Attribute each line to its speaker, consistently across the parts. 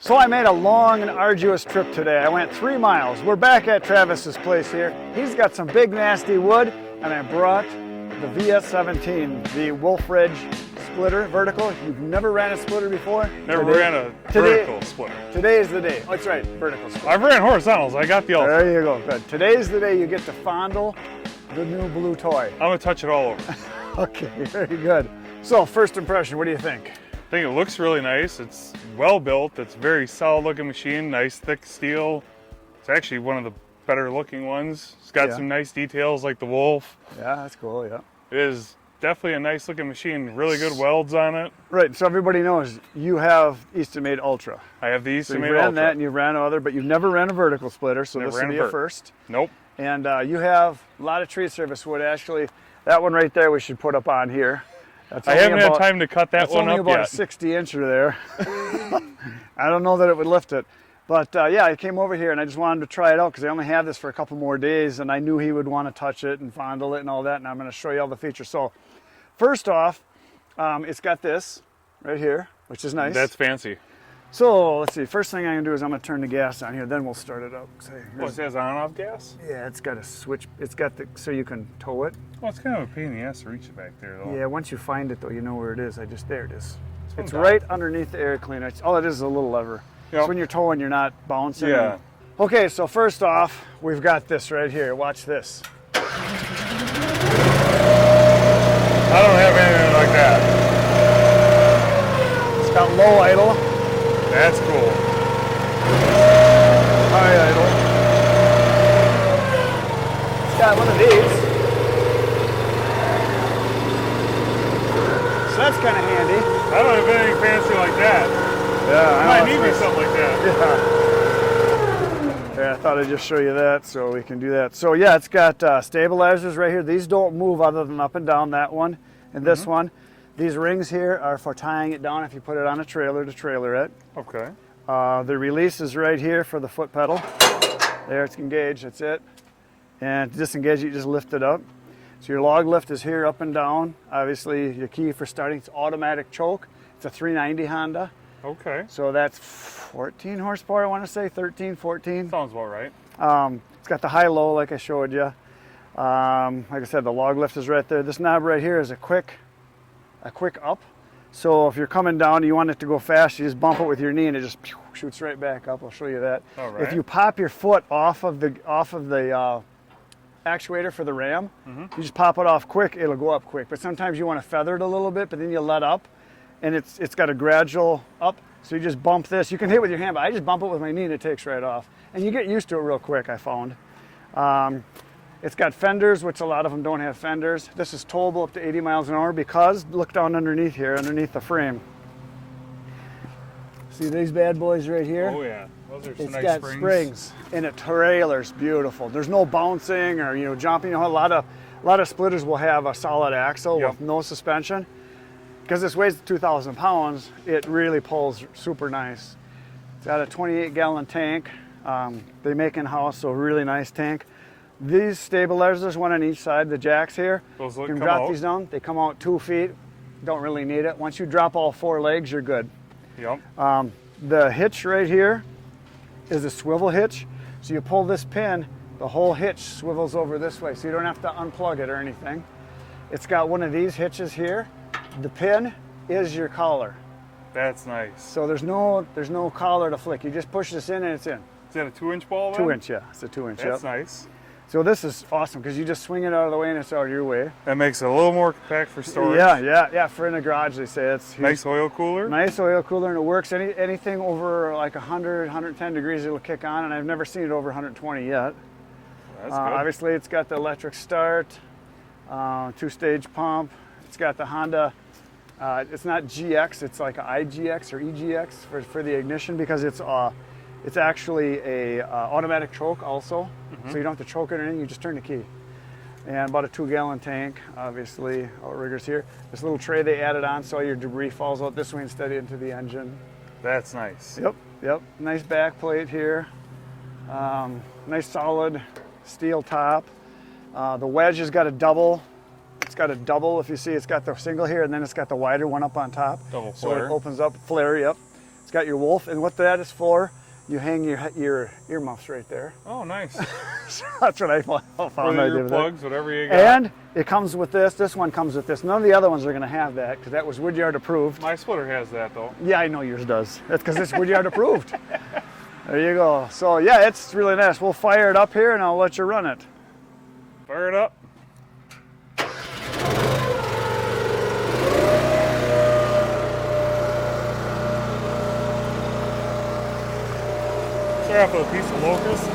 Speaker 1: So I made a long and arduous trip today. I went 3 miles. We're back at Travis's place here. He's got some big nasty wood, and I brought the VS17, the Wolfe splitter, vertical. You've never ran a splitter before?
Speaker 2: Never ran a vertical splitter.
Speaker 1: Today is the day. Oh, that's right, vertical splitter.
Speaker 2: I've ran horizontals. I got the ultimate.
Speaker 1: There you go. Good. Today's the day you get to fondle the new blue toy.
Speaker 2: I'm going to touch it all over.
Speaker 1: Okay, very good. So, first impression, what do you think?
Speaker 2: I think it looks really nice. It's well built. It's a very solid looking machine. Nice thick steel. It's actually one of the better looking ones. It's got some nice details like the Wolfe.
Speaker 1: Yeah, that's cool, yeah.
Speaker 2: It is definitely a nice looking machine. Really good welds on it.
Speaker 1: Right, so everybody knows you have Easton Made Ultra.
Speaker 2: I have the Easton Made
Speaker 1: Ultra.
Speaker 2: Ultra.
Speaker 1: You've ran that and you've ran other, but you've never ran a vertical splitter, so
Speaker 2: Never
Speaker 1: this will be a first.
Speaker 2: Nope.
Speaker 1: And you have a lot of tree service wood. Actually, that one right there we should put up on here.
Speaker 2: I haven't had time to cut that one up yet.
Speaker 1: It's only about a 60-incher there. I don't know that it would lift it. But yeah, I came over here and I just wanted to try it out because I only have this for a couple more days and I knew he would want to touch it and fondle it and all that, and I'm going to show you all the features. So first off, it's got this right here, which is nice.
Speaker 2: That's fancy.
Speaker 1: So let's see, first thing I'm going to do is I'm going to turn the gas on here, then we'll start it up.
Speaker 2: What, it has on-off gas?
Speaker 1: Yeah, it's got a switch. It's got the, so you can tow it.
Speaker 2: Well, it's kind of a pain in the ass to reach it back there, though.
Speaker 1: Yeah, once you find it, though, you know where it is. There it is. It's right underneath the air cleaner. All it is a little lever.
Speaker 2: Yep.
Speaker 1: So when you're towing, you're not bouncing.
Speaker 2: Yeah.
Speaker 1: Okay, so first off, we've got this right here. Watch this.
Speaker 2: I don't have anything like that.
Speaker 1: It's got low idle.
Speaker 2: That's cool.
Speaker 1: High idle. It's got one of these. So that's kind of handy.
Speaker 2: I don't have anything fancy like that.
Speaker 1: Yeah,
Speaker 2: I might need me something like that.
Speaker 1: Yeah. Yeah, I thought I'd just show you that so we can do that. So yeah, it's got stabilizers right here. These don't move other than up and down, that one and this one. These rings here are for tying it down if you put it on a trailer to trailer it.
Speaker 2: Okay.
Speaker 1: The release is right here for the foot pedal. There, it's engaged, that's it. And to disengage it, you just lift it up. So your log lift is here up and down. Obviously, your key for starting, it's automatic choke. It's a 390 Honda.
Speaker 2: Okay.
Speaker 1: So that's 14 horsepower, I want to say, 13, 14.
Speaker 2: Sounds about right.
Speaker 1: It's got the high-low like I showed you. Like I said, the log lift is right there. This knob right here is a quick up. So if you're coming down and you want it to go fast, you just bump it with your knee and it just shoots right back up. I'll show you that.
Speaker 2: All right.
Speaker 1: If you pop your foot off of the actuator for the ram, you just pop it off quick, it'll go up quick. But sometimes you want to feather it a little bit, but then you let up and it's got a gradual up. So you just bump this. You can hit with your hand, but I just bump it with my knee and it takes right off. And you get used to it real quick, I found. It's got fenders, which a lot of them don't have fenders. This is towable up to 80 miles an hour because, look down underneath here, underneath the frame. See these bad boys right here?
Speaker 2: Oh yeah, those are some nice
Speaker 1: It's got springs and a trailer's beautiful. There's no bouncing or jumping. A lot of splitters will have a solid axle with no suspension. Because this weighs 2,000 pounds, it really pulls super nice. It's got a 28-gallon tank. They make in-house, so really nice tank. These stabilizers, one on each side, the jacks here, you can drop these down. They come out 2 feet. Don't really need it. Once you drop all 4 legs, you're good.
Speaker 2: Yep.
Speaker 1: The hitch right here is a swivel hitch. So you pull this pin, the whole hitch swivels over this way, so you don't have to unplug it or anything. It's got one of these hitches here. The pin is your collar.
Speaker 2: That's nice.
Speaker 1: So there's no collar to flick. You just push this in and it's in.
Speaker 2: Is that a 2-inch ball?
Speaker 1: 2-inch, yeah. It's a 2-inch.
Speaker 2: That's nice.
Speaker 1: So this is awesome because you just swing it out of the way and it's out of your way.
Speaker 2: That makes it a little more compact for storage.
Speaker 1: Yeah. For in a garage, they say it's
Speaker 2: nice oil cooler.
Speaker 1: Nice oil cooler, and it works. Anything over like 100, 110 degrees, it'll kick on, and I've never seen it over 120 yet.
Speaker 2: That's good.
Speaker 1: Obviously, it's got the electric start, 2-stage pump. It's got the Honda. It's not GX. It's like an IGX or EGX for the ignition because it's actually a automatic choke also, so you don't have to choke it or anything, you just turn the key. And about a 2-gallon tank, obviously, outriggers here. This little tray they added on so your debris falls out this way instead of into the engine.
Speaker 2: That's nice.
Speaker 1: Yep. Nice back plate here. Nice solid steel top. The wedge has got a double. It's got a double, if you see, it's got the single here and then it's got the wider one up on top.
Speaker 2: Double
Speaker 1: so
Speaker 2: flare.
Speaker 1: it opens up, flare, yep. It's got your Wolfe, and what that is for, you hang your earmuffs right there.
Speaker 2: Oh, nice.
Speaker 1: So that's what I found.
Speaker 2: For the earplugs, whatever you got.
Speaker 1: And it comes with this. This one comes with this. None of the other ones are going to have that because that was Woodyard approved.
Speaker 2: My splitter has that though.
Speaker 1: Yeah, I know yours does. That's because it's Woodyard approved. There you go. So yeah, it's really nice. We'll fire it up here and I'll let you run it.
Speaker 2: Fire it up. Start off with a piece of locust.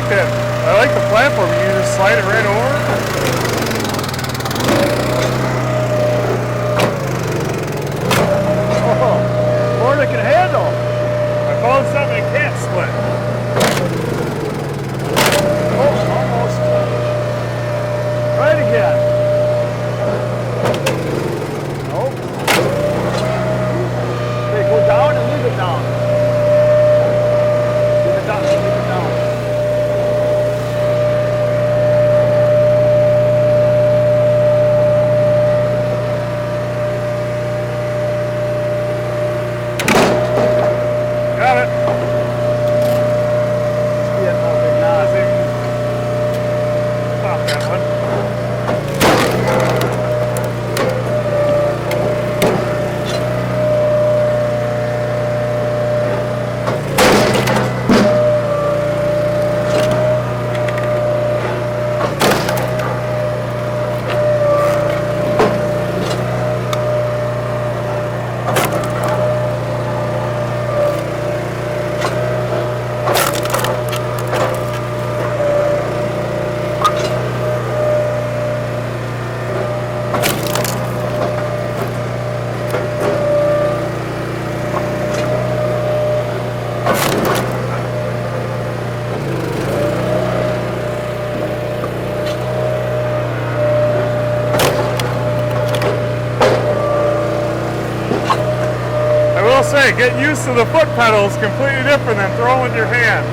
Speaker 2: I like the platform. You just slide it right over.
Speaker 1: Oh, more than it can handle.
Speaker 2: I found something it can't split.
Speaker 1: Oh, almost. Try it again. Nope. Okay, go down and leave it down. Leave it down, leave it down.
Speaker 2: Got it.
Speaker 1: Yeah, oh, big knot.
Speaker 2: Pop that one. I will say, getting used to the foot pedal is completely different than throwing with your hand.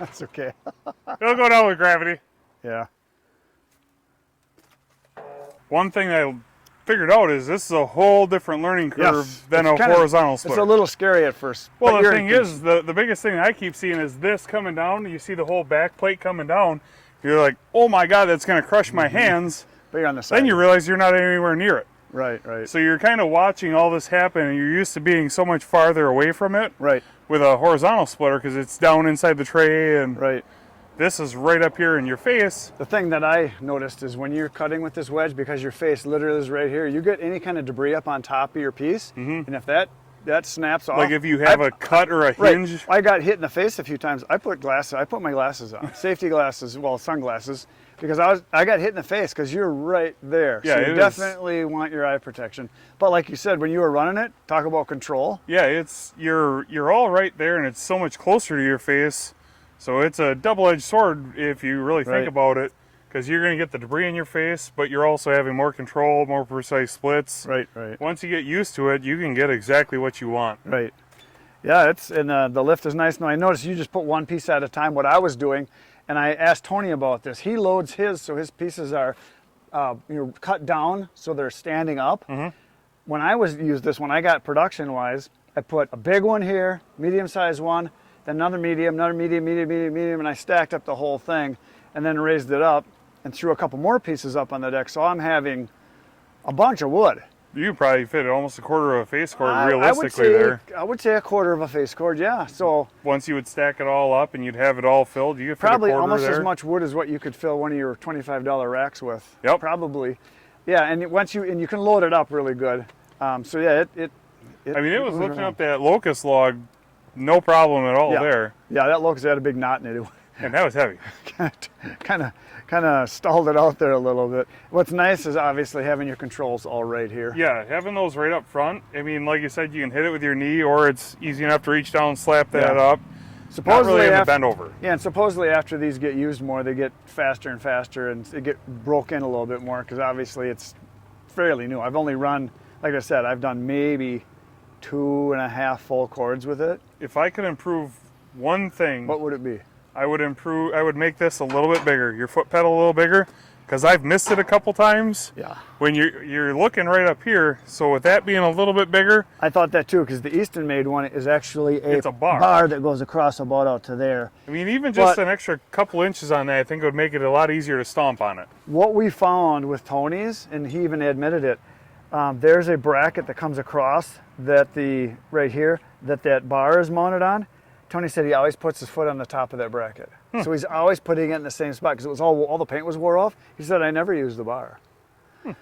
Speaker 1: That's okay.
Speaker 2: It'll go down with gravity.
Speaker 1: Yeah.
Speaker 2: One thing I figured out is this is a whole different learning curve than a horizontal splitter.
Speaker 1: It's a little scary at first.
Speaker 2: Well, the thing is, the biggest thing I keep seeing is this coming down. You see the whole back plate coming down. You're like, oh my God, that's going to crush my hands.
Speaker 1: But you're on the side.
Speaker 2: Then you realize you're not anywhere near it.
Speaker 1: Right, right.
Speaker 2: So you're kind of watching all this happen, and you're used to being so much farther away from it.
Speaker 1: Right.
Speaker 2: With a horizontal splitter, because it's down inside the tray, and
Speaker 1: right.
Speaker 2: This is right up here in your face.
Speaker 1: The thing that I noticed is when you're cutting with this wedge, because your face literally is right here, you get any kind of debris up on top of your piece, and if that snaps off.
Speaker 2: Like if you have a cut or a hinge.
Speaker 1: Right. I got hit in the face a few times. I put my glasses on, safety glasses, well, sunglasses, because I got hit in the face because you're right there.
Speaker 2: Yeah,
Speaker 1: so you definitely want your eye protection. But like you said, when you were running it, talk about control.
Speaker 2: Yeah, you're all right there, and it's so much closer to your face. So it's a double-edged sword if you really think about it, because you're going to get the debris in your face, but you're also having more control, more precise splits.
Speaker 1: Right, right.
Speaker 2: Once you get used to it, you can get exactly what you want.
Speaker 1: Right. Yeah, the lift is nice. Now I noticed you just put one piece at a time. What I was doing, and I asked Tony about this. He loads his so his pieces are cut down so they're standing up. When I used this, when I got production-wise, I put a big one here, medium-sized one, then another medium, medium, and I stacked up the whole thing and then raised it up and threw a couple more pieces up on the deck. So I'm having a bunch of wood.
Speaker 2: You probably fit almost a quarter of a face cord realistically there.
Speaker 1: I would say a quarter of a face cord, yeah. So
Speaker 2: once you would stack it all up and you'd have it all filled, you could fit
Speaker 1: probably
Speaker 2: a quarter
Speaker 1: almost
Speaker 2: there.
Speaker 1: as much wood as what you could fill one of your $25 racks with.
Speaker 2: Yep.
Speaker 1: Probably. Yeah, and you can load it up really good. So yeah,
Speaker 2: I mean, it was lifting up that locust log, no problem at all there.
Speaker 1: Yeah, that locust had a big knot in it.
Speaker 2: And that was heavy.
Speaker 1: kind of stalled it out there a little bit. What's nice is obviously having your controls all right here.
Speaker 2: Yeah, having those right up front. I mean, like you said, you can hit it with your knee, or it's easy enough to reach down and slap that up.
Speaker 1: Supposedly,
Speaker 2: not really having to bend over.
Speaker 1: Yeah, and supposedly after these get used more, they get faster and faster, and they get broke in a little bit more, because obviously it's fairly new. I've only run, like I said, I've done maybe 2.5 full cords with it.
Speaker 2: If I could improve one thing,
Speaker 1: what would it be?
Speaker 2: I would make this a little bit bigger, your foot pedal a little bigger, because I've missed it a couple times.
Speaker 1: Yeah.
Speaker 2: When you're looking right up here, so with that being a little bit bigger.
Speaker 1: I thought that too, because the Easton made one is actually
Speaker 2: it's a
Speaker 1: bar that goes across about out to there.
Speaker 2: I mean, even just an extra couple inches on that, I think would make it a lot easier to stomp on it.
Speaker 1: What we found with Tony's, and he even admitted it, there's a bracket that comes across that right here, that bar is mounted on. Tony said he always puts his foot on the top of that bracket. So he's always putting it in the same spot, because it was all the paint was wore off. He said, I never used the bar.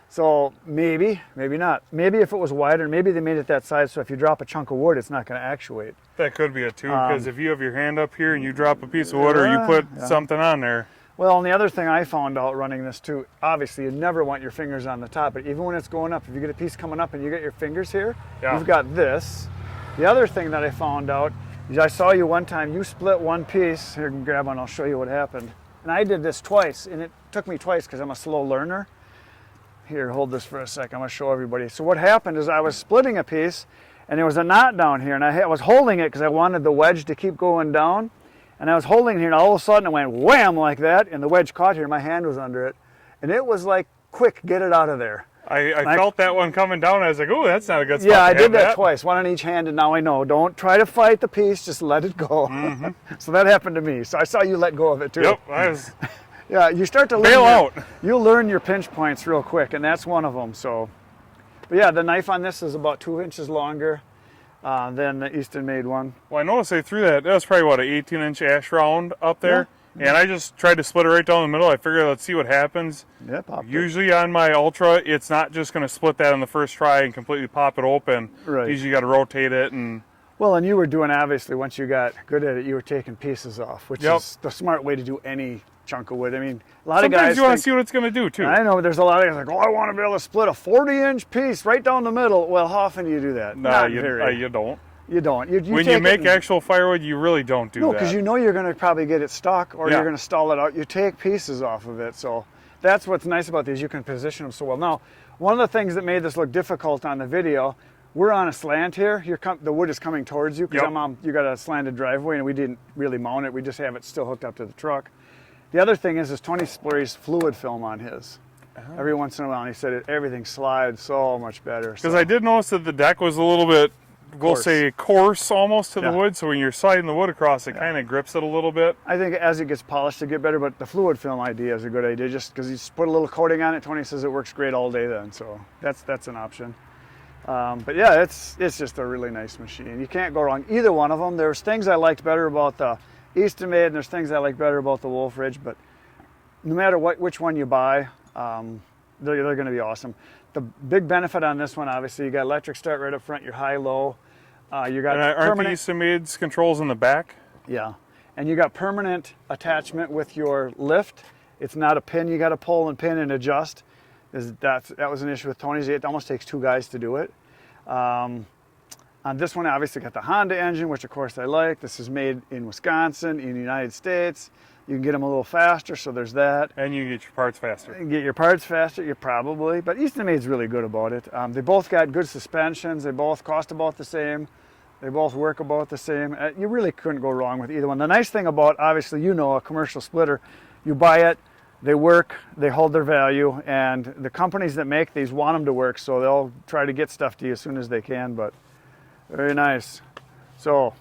Speaker 1: So maybe not. Maybe if it was wider, maybe they made it that size so if you drop a chunk of wood, it's not going to actuate.
Speaker 2: That could be it too, because if you have your hand up here and you drop a piece of wood or you put something on there.
Speaker 1: Well, and the other thing I found out running this too, obviously you never want your fingers on the top, but even when it's going up, if you get a piece coming up and you get your fingers here, you've got this. The other thing that I found out is I saw you one time, you split one piece. Here, grab one, I'll show you what happened. And I did this twice, and it took me twice because I'm a slow learner. Here, hold this for a second, I'm gonna show everybody. So what happened is I was splitting a piece, and there was a knot down here, and I was holding it because I wanted the wedge to keep going down. And I was holding it here, and all of a sudden it went wham like that, and the wedge caught here, my hand was under it. And it was like, quick, get it out of there.
Speaker 2: I felt that one coming down, I was like, oh, that's not a good spot.
Speaker 1: Yeah, I did that twice, one on each hand, and now I know. Don't try to fight the piece, just let it go. So that happened to me. So I saw you let go of it too.
Speaker 2: Yep, I was...
Speaker 1: Yeah, you start to
Speaker 2: bail out.
Speaker 1: You'll learn your pinch points real quick, and that's one of them. So, but yeah, the knife on this is about 2 inches longer than the Easton made one.
Speaker 2: Well, I noticed they threw that was probably, what, an 18-inch ash round up there? Yeah. And I just tried to split it right down the middle. I figured, let's see what happens.
Speaker 1: Yeah,
Speaker 2: usually on my Ultra, it's not just going to split that on the first try and completely pop it open.
Speaker 1: Right.
Speaker 2: Usually you got to rotate it.
Speaker 1: Well, and you were doing, obviously, once you got good at it, you were taking pieces off, which is the smart way to do any chunk of wood. I mean, a lot of guys
Speaker 2: you want to see what it's going to do, too.
Speaker 1: I know, but there's a lot of guys like, oh, I want to be able to split a 40-inch piece right down the middle. Well, how often do you do that?
Speaker 2: No, you don't.
Speaker 1: You don't.
Speaker 2: When you make actual firewood, you really don't do that.
Speaker 1: No, because you know you're going to probably get it stuck, or you're going to stall it out. You take pieces off of it. So that's what's nice about these. You can position them so well. Now, one of the things that made this look difficult on the video, we're on a slant here. The wood is coming towards you because you got a slanted driveway, and we didn't really mount it. We just have it still hooked up to the truck. The other thing is Tony sprays fluid film on his. every once in a while. And he said everything slides so much better.
Speaker 2: Because I did notice that the deck was a little bit, we'll
Speaker 1: Coarse.
Speaker 2: say, coarse almost to the
Speaker 1: Yeah.
Speaker 2: wood. So when you're sliding the wood across, it kind of grips it a little bit.
Speaker 1: I think as it gets polished, it get better. But the fluid film idea is a good idea, just because you just put a little coating on it. Tony says it works great all day then, so that's an option. But yeah, it's just a really nice machine. You can't go wrong. Either one of them. There's things I liked better about the Easton made, and there's things I like better about the Wolfe Ridge. But no matter which one you buy, they're going to be awesome. The big benefit on this one, obviously, you got electric start right up front. You're high-low. You got
Speaker 2: And aren't
Speaker 1: permanent.
Speaker 2: the Easton Made's controls in the back?
Speaker 1: Yeah, and you got permanent attachment with your lift. It's not a pin you got to pull and pin and adjust. That was an issue with Tony's. It almost takes two guys to do it. On this one, obviously got the Honda engine, which of course I like. This is made in Wisconsin, in the United States. You can get them a little faster, so there's that.
Speaker 2: And you get your parts faster.
Speaker 1: You can get your parts faster, you probably, but Easton Made's really good about it. They both got good suspensions. They both cost about the same. They both work about the same. You really couldn't go wrong with either one. The nice thing about, obviously, a commercial splitter, you buy it, they work, they hold their value, and the companies that make these want them to work, so they'll try to get stuff to you as soon as they can, but very nice. So,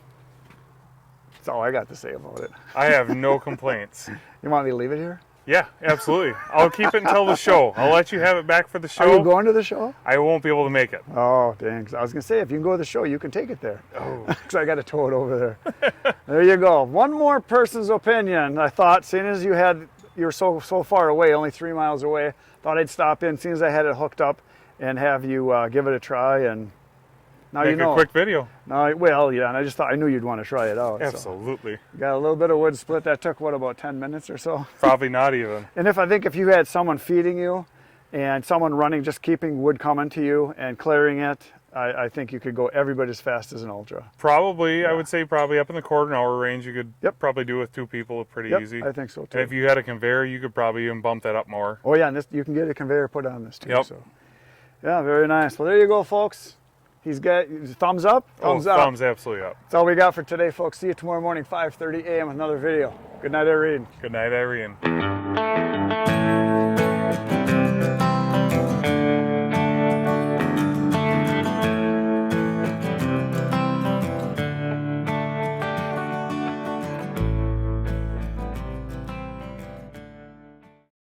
Speaker 1: that's all I got to say about it.
Speaker 2: I have no complaints.
Speaker 1: You want me to leave it here?
Speaker 2: Yeah, absolutely. I'll keep it until the show. I'll let you have it back for the show.
Speaker 1: Are you going to the show?
Speaker 2: I won't be able to make it.
Speaker 1: Oh, dang. 'Cause I was going to say, if you can go to the show, you can take it there.
Speaker 2: Oh.
Speaker 1: Because I got to tow it over there. There you go. One more person's opinion. I thought, seeing as you're so far away, only 3 miles away, thought I'd stop in, seeing as I had it hooked up, and have you give it a try. And now
Speaker 2: Make
Speaker 1: you know.
Speaker 2: a quick video.
Speaker 1: Well, yeah, and I just thought I knew you'd want to try it out.
Speaker 2: Absolutely.
Speaker 1: So. Got a little bit of wood split. That took, about 10 minutes or so?
Speaker 2: Probably not even.
Speaker 1: And I think if you had someone feeding you and someone running, just keeping wood coming to you and clearing it, I think you could go every bit as fast as an Ultra.
Speaker 2: Probably, yeah. I would say probably up in the quarter-hour range, you could probably do it with two people pretty easy.
Speaker 1: I think so too.
Speaker 2: And if you had a conveyor, you could probably even bump that up more.
Speaker 1: Oh yeah, and you can get a conveyor put on this too.
Speaker 2: Yep.
Speaker 1: So. Yeah, very nice. Well, there you go, folks. He's got thumbs up. Thumbs up.
Speaker 2: Thumbs absolutely up.
Speaker 1: That's all we got for today, folks. See you tomorrow morning, 5:30 a.m. with another video. Good night, Irene.
Speaker 2: Good night, Irene.